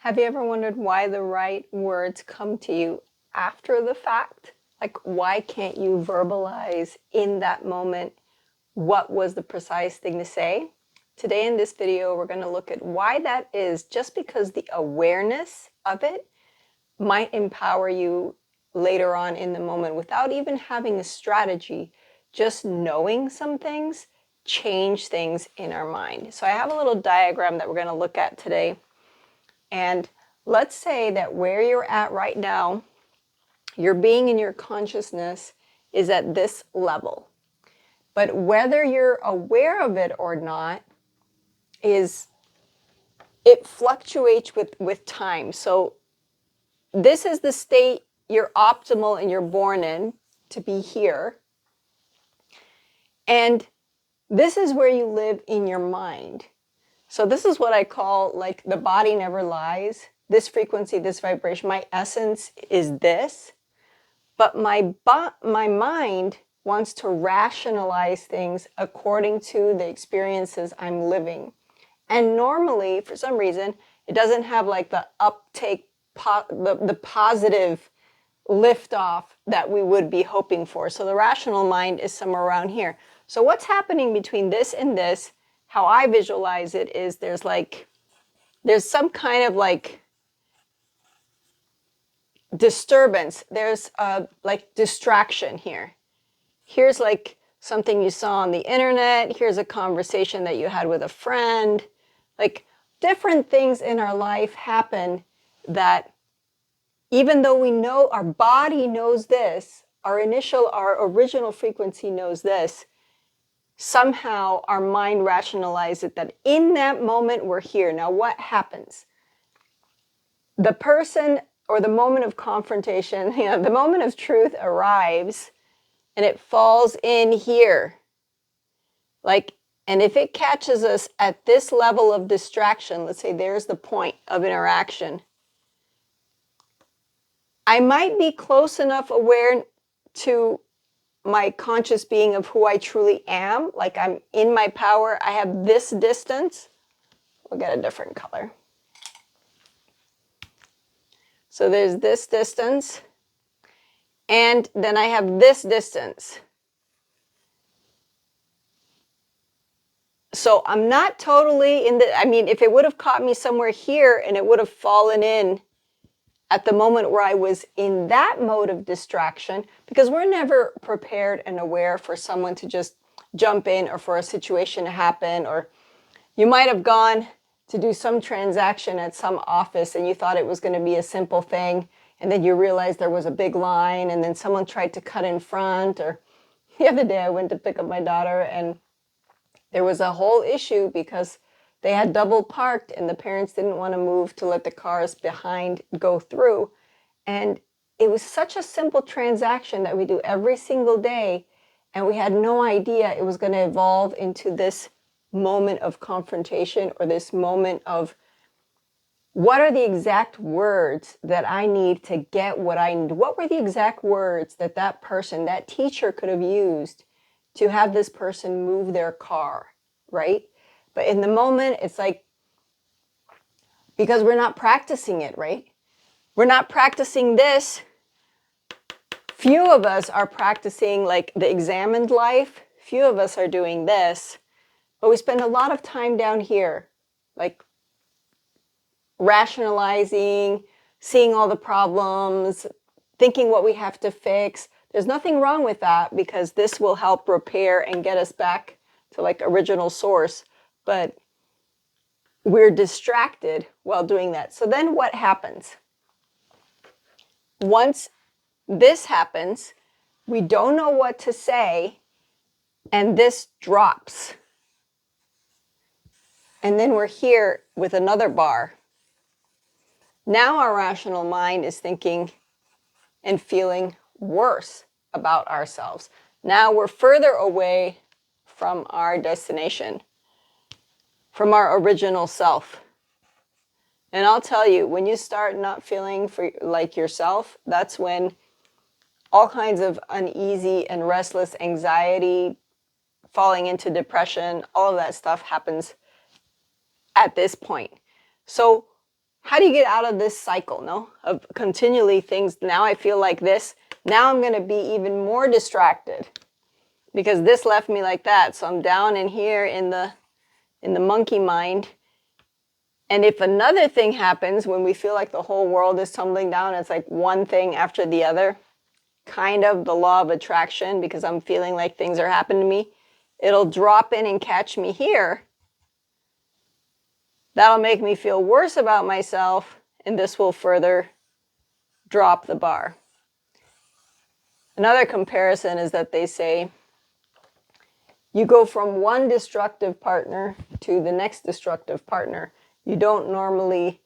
Have you ever wondered why the right words come to you after the fact? Like, why can't you verbalize in that moment what was the precise thing to say? Today in this video, we're going to look at why that is, just because the awareness of it might empower you later on in the moment without even having a strategy. Just knowing some things change things in our mind. So I have a little diagram that we're going to look at today. And let's say that where you're at right now, your being in your consciousness is at this level. But whether you're aware of it or not, it fluctuates with time. So this is the state you're optimal and you're born in, to be here. And this is where you live in your mind. So this is what I call, like, the body never lies. This frequency, this vibration, my essence is this. But my mind wants to rationalize things according to the experiences I'm living. And normally, for some reason, it doesn't have like the uptake, the positive lift off that we would be hoping for. So the rational mind is somewhere around here. So what's happening between this and this, how I visualize it, is there's some kind of like disturbance. There's like distraction here. Here's like something you saw on the internet. Here's a conversation that you had with a friend. Like, different things in our life happen that, even though we know, our body knows this, our original frequency knows this, somehow our mind rationalizes it that in that moment we're here. Now what happens? The person, or the moment of confrontation, the moment of truth arrives, and it falls in here. And if it catches us at this level of distraction, let's say there's the point of interaction, I might be close enough aware to my conscious being of who I truly am, like I'm in my power. I have this distance. We'll get a different color. So there's this distance, and then I have this distance. So I'm not totally in if it would have caught me somewhere here and it would have fallen in at the moment where I was in that mode of distraction, because we're never prepared and aware for someone to just jump in, or for a situation to happen. Or you might have gone to do some transaction at some office and you thought it was going to be a simple thing, and then you realized there was a big line, and then someone tried to cut in front. Or the other day I went to pick up my daughter, and there was a whole issue because they had double parked and the parents didn't want to move to let the cars behind go through. And it was such a simple transaction that we do every single day, and we had no idea it was going to evolve into this moment of confrontation, or this moment of, what are the exact words that I need to get what I need? What were the exact words that that person, that teacher, could have used to have this person move their car, right? But in the moment, it's like, because we're not practicing it, right? We're not practicing this. Few of us are practicing like the examined life. Few of us are doing this. But we spend a lot of time down here, like rationalizing, seeing all the problems, thinking what we have to fix. There's nothing wrong with that, because this will help repair and get us back to like original source. But we're distracted while doing that. So then what happens? Once this happens, we don't know what to say, and this drops. And then we're here with another bar. Now our rational mind is thinking and feeling worse about ourselves. Now we're further away from our destination, from our original self. And I'll tell you, when you start not feeling like yourself, that's when all kinds of uneasy and restless anxiety, falling into depression, all of that stuff happens at this point. So how do you get out of this cycle, no? Of continually things, now I feel like this, now I'm going to be even more distracted because this left me like that. So I'm down in here in the monkey mind. And if another thing happens when we feel like the whole world is tumbling down, it's like one thing after the other, kind of the law of attraction, because I'm feeling like things are happening to me, it'll drop in and catch me here. That'll make me feel worse about myself, and this will further drop the bar. Another comparison is that they say you go from one destructive partner to the next destructive partner. You don't normally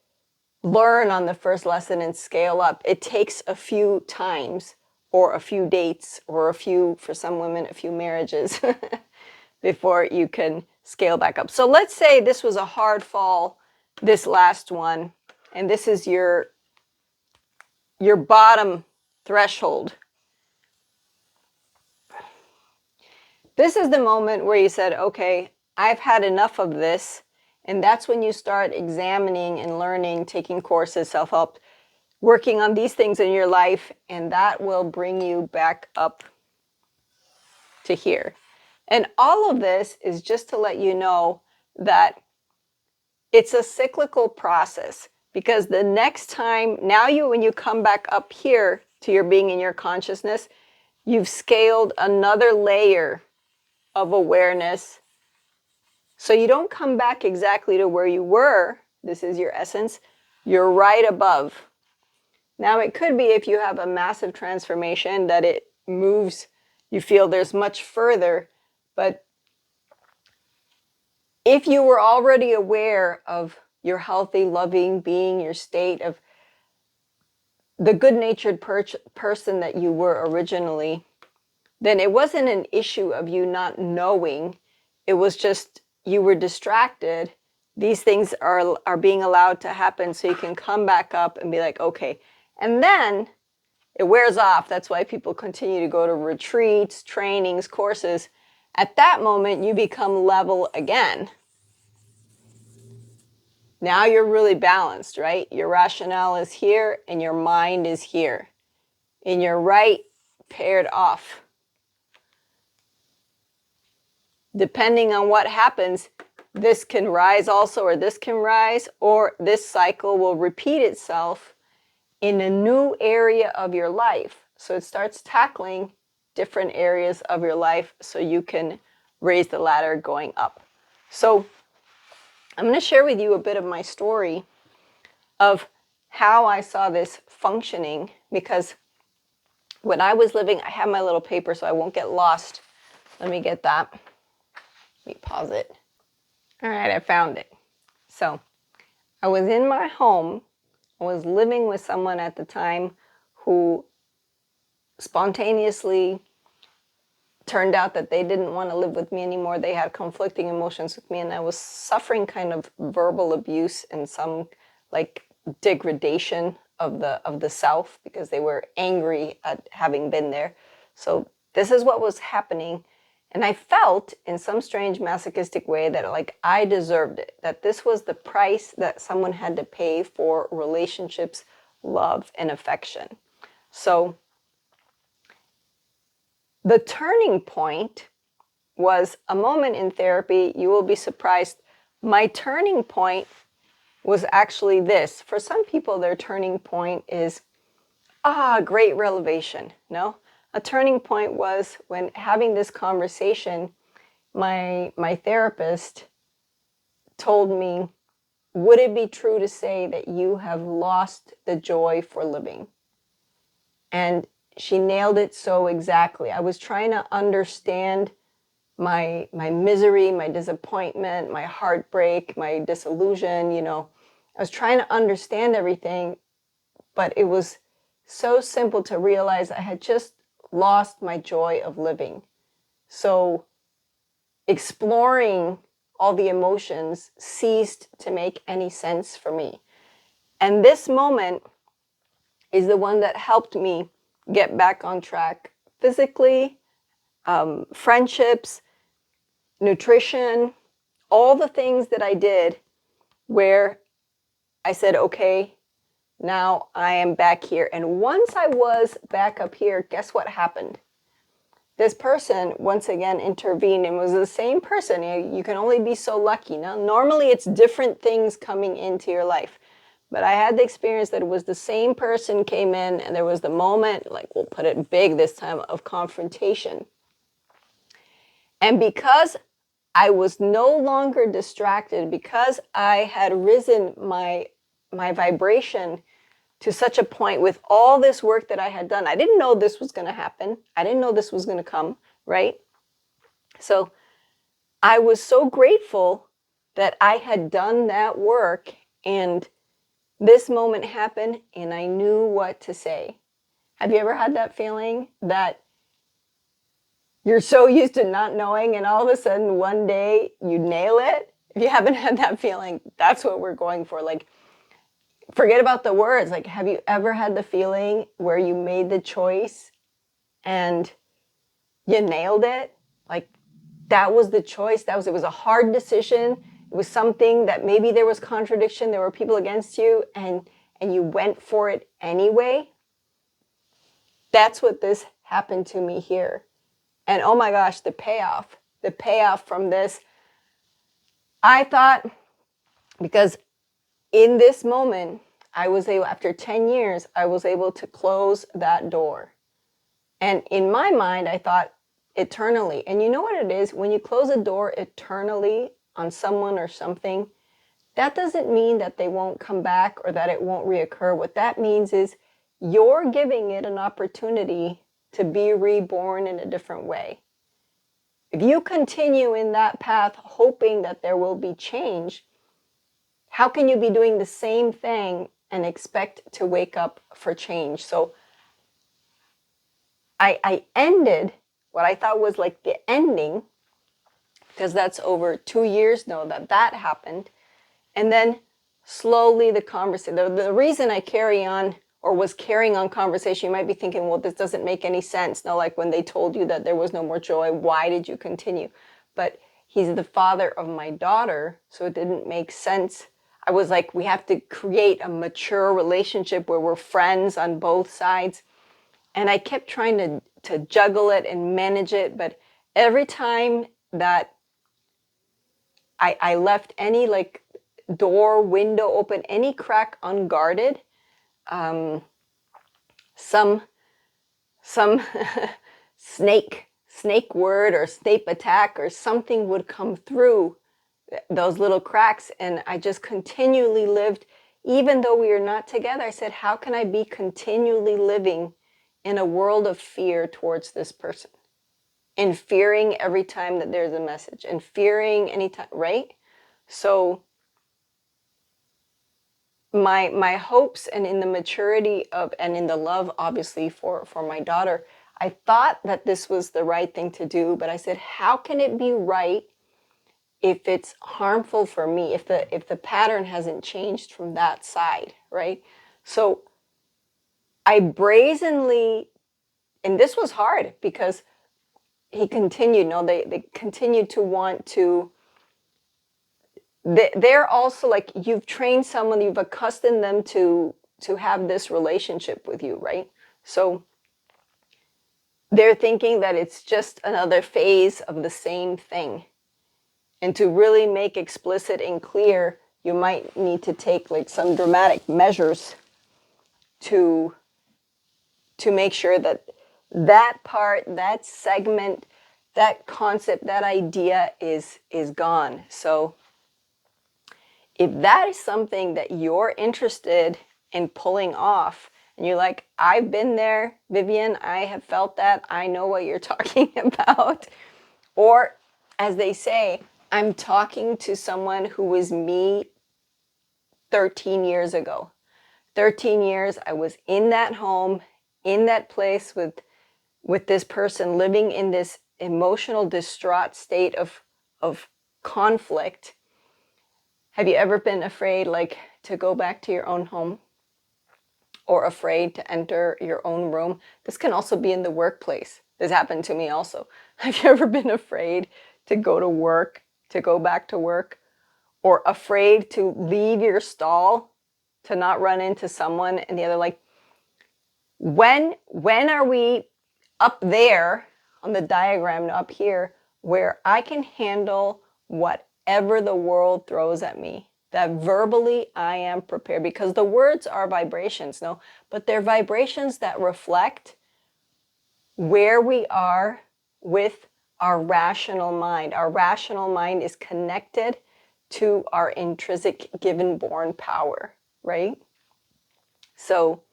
learn on the first lesson and scale up. It takes a few times or a few dates or for some women, a few marriages before you can scale back up. So let's say this was a hard fall, this last one, and this is your bottom threshold. This is the moment where you said, okay, I've had enough of this. And that's when you start examining and learning, taking courses, self-help, working on these things in your life, and that will bring you back up to here. And all of this is just to let you know that it's a cyclical process, because the next time, when you come back up here to your being in your consciousness, you've scaled another layer of awareness. So you don't come back exactly to where you were. This is your essence. You're right above. Now it could be if you have a massive transformation that it moves, you feel there's much further. But if you were already aware of your healthy, loving being, your state of the good-natured person that you were originally, then it wasn't an issue of you not knowing. It was just you were distracted. These things are being allowed to happen so you can come back up and be like, okay. And then it wears off. That's why people continue to go to retreats, trainings, courses. At that moment, you become level again. Now you're really balanced, right? Your rationale is here and your mind is here. And you're right paired off. Depending on what happens, this can rise also, or this can rise, or this cycle will repeat itself in a new area of your life. So it starts tackling different areas of your life so you can raise the ladder going up. So I'm going to share with you a bit of my story of how I saw this functioning, because when I was living, I have my little paper so I won't get lost. Let me get that. Let me pause it. All right, I found it. So I was in my home. I was living with someone at the time who spontaneously turned out that they didn't want to live with me anymore. They had conflicting emotions with me, and I was suffering kind of verbal abuse and some like degradation of the self, because they were angry at having been there. So this is what was happening. And I felt in some strange masochistic way that like I deserved it, that this was the price that someone had to pay for relationships, love, and affection. So the turning point was a moment in therapy. You will be surprised. My turning point was actually this. For some people, their turning point is, great revelation. No? A turning point was when having this conversation, my therapist told me, would it be true to say that you have lost the joy for living? And she nailed it so exactly. I was trying to understand my misery, my disappointment, my heartbreak, my disillusion, I was trying to understand everything, but it was so simple to realize I had just lost my joy of living. So exploring all the emotions ceased to make any sense for me. And this moment is the one that helped me get back on track physically, friendships, nutrition, all the things that I did where I said, okay, now I am back here. And once I was back up here, guess what happened? This person once again intervened and was the same person. You can only be so lucky. Now, normally it's different things coming into your life. But I had the experience that it was the same person came in and there was the moment, like we'll put it big this time, of confrontation. And because I was no longer distracted, because I had risen my vibration to such a point with all this work that I had done. I didn't know this was going to happen. I didn't know this was going to come, right? So I was so grateful that I had done that work, and this moment happened and I knew what to say. Have you ever had that feeling that you're so used to not knowing and all of a sudden one day you nail it? If you haven't had that feeling, that's what we're going for. Like, forget about the words. Like, have you ever had the feeling where you made the choice and you nailed it? Like, that was the choice. It was a hard decision. It was something that maybe there was contradiction. There were people against you and you went for it anyway. That's what this happened to me here. And oh my gosh, the payoff from this, I thought, because in this moment, I was able, after 10 years, I was able to close that door. And in my mind, I thought eternally. And you know what it is? When you close a door eternally on someone or something, that doesn't mean that they won't come back or that it won't reoccur. What that means is you're giving it an opportunity to be reborn in a different way. If you continue in that path hoping that there will be change, how can you be doing the same thing and expect to wake up for change? So I ended what I thought was like the ending, because that's over 2 years now that happened. And then slowly the conversation, the reason I carry on or was carrying on conversation, you might be thinking, well, this doesn't make any sense. No, like when they told you that there was no more joy, why did you continue? But he's the father of my daughter, so it didn't make sense. I was like, we have to create a mature relationship where we're friends on both sides. And I kept trying to juggle it and manage it. But every time that I left any like door, window open, any crack unguarded, some snake word or snake attack or something would come through those little cracks, and I just continually lived, even though we were not together. I said, how can I be continually living in a world of fear towards this person, and fearing every time that there's a message, and fearing anytime, right? So my hopes, and in the maturity of, and in the love, obviously, for my daughter, I thought that this was the right thing to do, but I said, how can it be right if it's harmful for me, if the pattern hasn't changed from that side, right? So I brazenly, and this was hard because he continued, no, they continued to want to, they're also like, you've trained someone, you've accustomed them to have this relationship with you, right? So they're thinking that it's just another phase of the same thing. And to really make explicit and clear, you might need to take like some dramatic measures to make sure that that part, that segment, that concept, that idea is gone. So if that is something that you're interested in pulling off, and you're like, I've been there, Vivian, I have felt that, I know what you're talking about. Or as they say, I'm talking to someone who was me 13 years ago. 13 years, I was in that home, in that place with this person, living in this emotional distraught state of conflict. Have you ever been afraid, like, to go back to your own home? Or afraid to enter your own room? This can also be in the workplace. This happened to me also. Have you ever been afraid to go to work, to go back to work? Or afraid to leave your stall to not run into someone and the other. Like, when are we up there on the diagram up here where I can handle whatever the world throws at me? That verbally I am prepared, because the words are vibrations, no, but they're vibrations that reflect where we are with our rational mind. Our rational mind is connected to our intrinsic given born power, right? So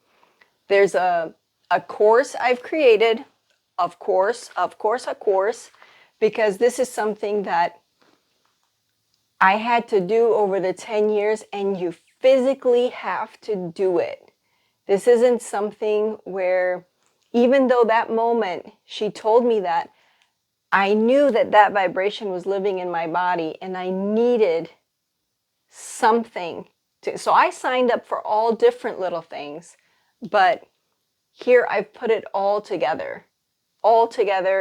there's a course I've created, of course, because this is something that I had to do over the 10 years, and you physically have to do it. This isn't something where, even though that moment she told me that, I knew that that vibration was living in my body and I needed something to. So I signed up for all different little things, but here I've put it all together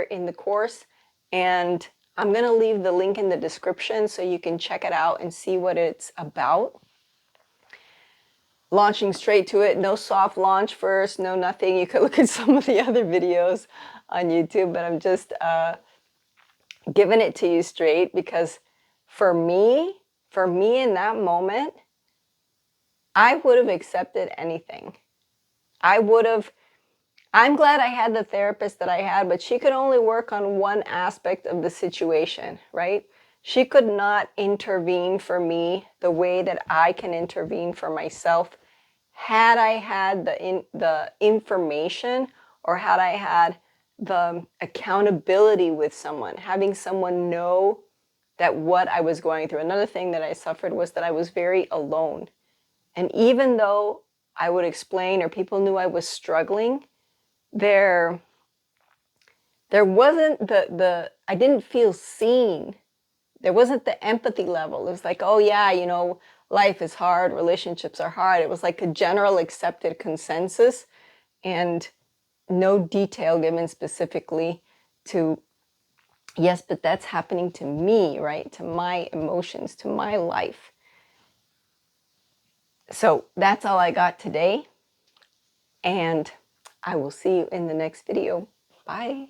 in the course. And I'm going to leave the link in the description so you can check it out and see what it's about. Launching straight to it, no soft launch first, no nothing. You could look at some of the other videos on YouTube, but I'm just giving it to you straight, because for me in that moment, I would have accepted anything. I'm glad I had the therapist that I had, but she could only work on one aspect of the situation, right? She could not intervene for me the way that I can intervene for myself. Had I had the information, or had I had the accountability with someone, having someone know that what I was going through. Another thing that I suffered was that I was very alone. And even though I would explain, or people knew I was struggling, there wasn't I didn't feel seen. There wasn't the empathy level. It was like, oh yeah, you know, life is hard, relationships are hard. It was like a general accepted consensus, and no detail given specifically to, yes, but that's happening to me, right? To my emotions, to my life. So that's all I got today. And I will see you in the next video. Bye.